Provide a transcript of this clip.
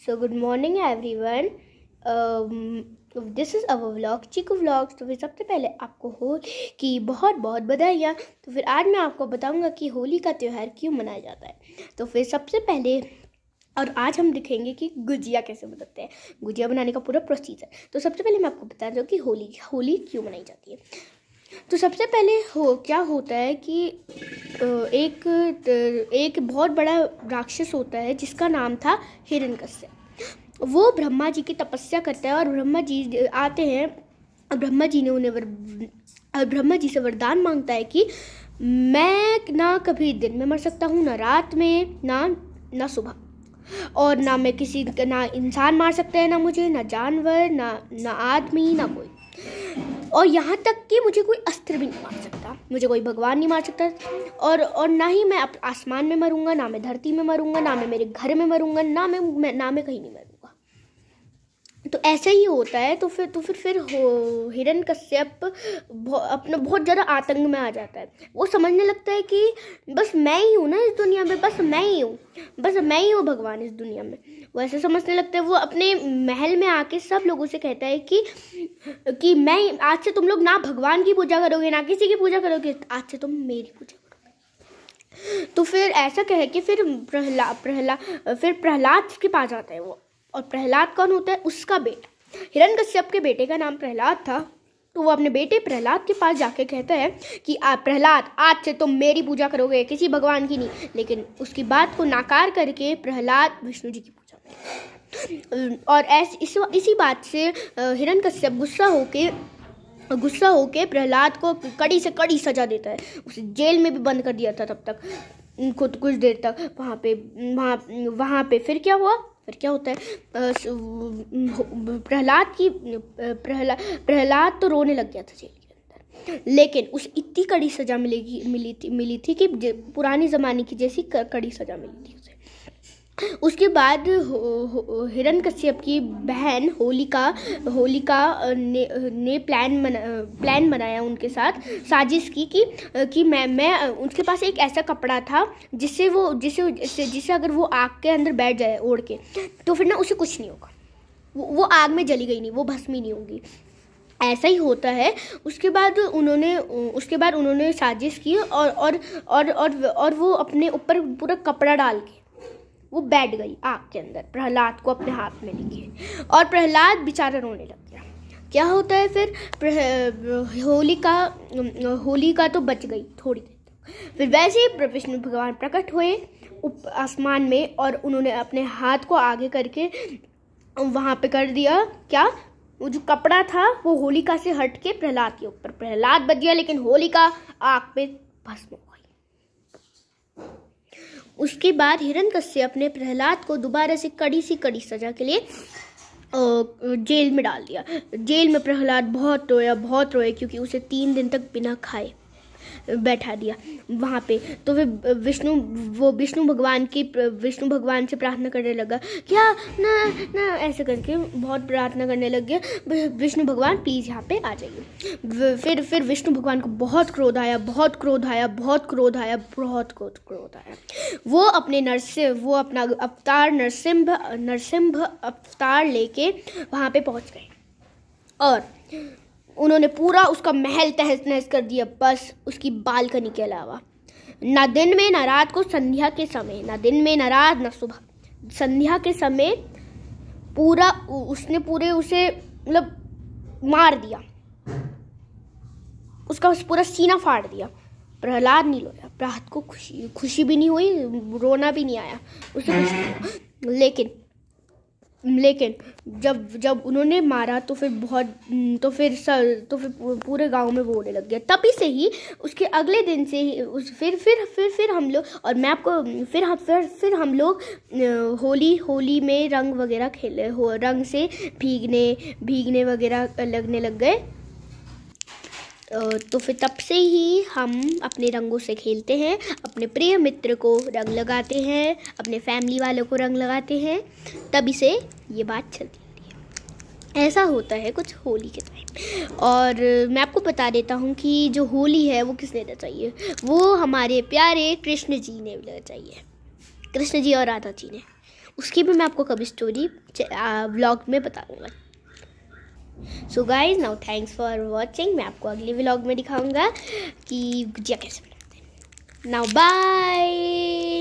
So good morning everyone. This is our vlog Chiku vlogs. तो फिर सबसे पहले आपको होली की बहुत बहुत बधाइयाँ। तो फिर आज मैं आपको बताऊंगा कि होली का त्यौहार क्यों मनाया जाता है। तो फिर सबसे पहले और आज हम दिखेंगे कि गुजिया कैसे बनाते हैं, गुजिया बनाने का पूरा प्रोसीजर। तो सबसे पहले मैं आपको बता दूँ कि होली क्यों मनाई जाती है। तो सबसे पहले क्या होता है कि एक बहुत बड़ा राक्षस होता है जिसका नाम था हिरण्यकश्यप। वो ब्रह्मा जी की तपस्या करता है और ब्रह्मा जी आते हैं और ब्रह्मा जी से वरदान मांगता है कि मैं ना कभी दिन में मर सकता हूँ, ना रात में, ना सुबह, और ना मैं ना इंसान मार सकते हैं, ना मुझे, ना जानवर, ना आदमी, ना कोई, और यहाँ तक कि मुझे कोई अस्त्र भी नहीं मार सकता, मुझे कोई भगवान नहीं मार सकता, और ना ही मैं आसमान में मरूंगा, ना मैं धरती में मरूंगा, ना मैं मेरे घर में मरूंगा, ना मैं कहीं नहीं मरूंगा। तो ऐसा ही होता है। तो फिर हिरण्यकश्यप अपना बहुत ज़्यादा आतंक में आ जाता है। वो समझने लगता है कि बस मैं ही हूँ ना इस दुनिया में, बस मैं ही हूँ भगवान इस दुनिया में। वो ऐसे समझने लगता है। वो अपने महल में आके सब लोगों से कहता है कि मैं आज से तुम लोग ना भगवान की पूजा करोगे, ना किसी की पूजा करोगे, आज से तुम मेरी पूजा करोगे। तो फिर ऐसा कहे कि फिर प्रहलाद के पास आता है वो। और प्रहलाद कौन होता है? उसका बेटा। हिरण्यकश्यप के बेटे का नाम प्रहलाद था। तो वो अपने बेटे प्रहलाद के पास जाके कहता है कि प्रहलाद, आज से तुम मेरी पूजा करोगे, किसी भगवान की नहीं। लेकिन उसकी बात को नाकार करके प्रहलाद विष्णु जी की पूजा करेगा। और इसी बात से हिरण्यकश्यप गुस्सा होके प्रहलाद को कड़ी से कड़ी सजा देता है। उसे जेल में भी बंद कर दिया था तब तक, कुछ देर तक वहाँ पे फिर क्या हुआ? फिर क्या होता है? प्रहलाद तो रोने लग गया था जेल के अंदर। लेकिन उसे इतनी कड़ी सजा मिली थी कि पुरानी ज़माने की जैसी कड़ी सजा मिली थी उसे। उसके बाद हिरण्यकश्यप की बहन होलिका ने प्लान बनाया उनके साथ, साजिश की कि मैं उनके पास एक ऐसा कपड़ा था जिससे अगर वो आग के अंदर बैठ जाए ओढ़ के, तो फिर ना उसे कुछ नहीं होगा, वो आग में जली गई नहीं, वो भस्मी नहीं होगी। ऐसा ही होता है। उसके बाद उन्होंने साजिश की और वो अपने ऊपर पूरा कपड़ा डाल के वो बैठ गई आग के अंदर, प्रहलाद को अपने हाथ में लेके। और प्रहलाद बेचारा रोने लग गया। क्या होता है फिर? होलिका तो बच गई थोड़ी देर तक। फिर वैसे ही विष्णु भगवान प्रकट हुए आसमान में, और उन्होंने अपने हाथ को आगे करके वहाँ पे कर दिया क्या? वो जो कपड़ा था वो होलिका से हट के प्रहलाद के ऊपर, प्रहलाद बच गया, लेकिन होलिका आग पे भस्म हो गई। उसके बाद हिरण्यकश्यप ने प्रहलाद को दोबारा से कड़ी सजा के लिए जेल में डाल दिया। जेल में प्रहलाद बहुत रोया क्योंकि उसे 3 दिन तक बिना खाए बैठा दिया वहाँ पे। तो विष्णु भगवान से प्रार्थना करने लगा, क्या ना ऐसे करके बहुत प्रार्थना करने लग गया, विष्णु भगवान प्लीज़ यहाँ पे आ जाइए। फिर विष्णु भगवान को बहुत क्रोध आया। वो अपना अवतार नरसिंह अवतार लेके वहाँ पे पहुँच गए और उन्होंने पूरा उसका महल तहस नहस कर दिया, बस उसकी बालकनी के अलावा। ना दिन में ना रात को, संध्या के समय, ना दिन में ना रात ना सुबह, संध्या के समय उसने उसे मतलब मार दिया, उसका पूरा सीना फाड़ दिया। प्रहलाद नहीं रोया, प्रहलाद को खुशी भी नहीं हुई, रोना भी नहीं आया, उसे कुछ नहीं हुआ। लेकिन जब उन्होंने मारा तो फिर पूरे गांव में वो होने लग गया। तभी से ही उसके अगले दिन से ही फिर हम लोग, और मैं आपको फिर हम लोग होली में रंग वगैरह खेले, रंग से भीगने वगैरह लगने लग गए। तो फिर तब से ही हम अपने रंगों से खेलते हैं, अपने प्रिय मित्र को रंग लगाते हैं, अपने फैमिली वालों को रंग लगाते हैं। तभी से ये बात चलती है। ऐसा होता है कुछ होली के टाइम। और मैं आपको बता देता हूँ कि जो होली है वो किसने रचाई है? वो हमारे प्यारे कृष्ण जी ने रचाई है, कृष्ण जी और राधा जी ने। उसकी भी मैं आपको कभी स्टोरी व्लॉग में बताऊँगा। So guys now thanks for watching. मैं आपको अगले व्लॉग में दिखाऊँगा कि गुजिया कैसे बनाते हैं। Now bye.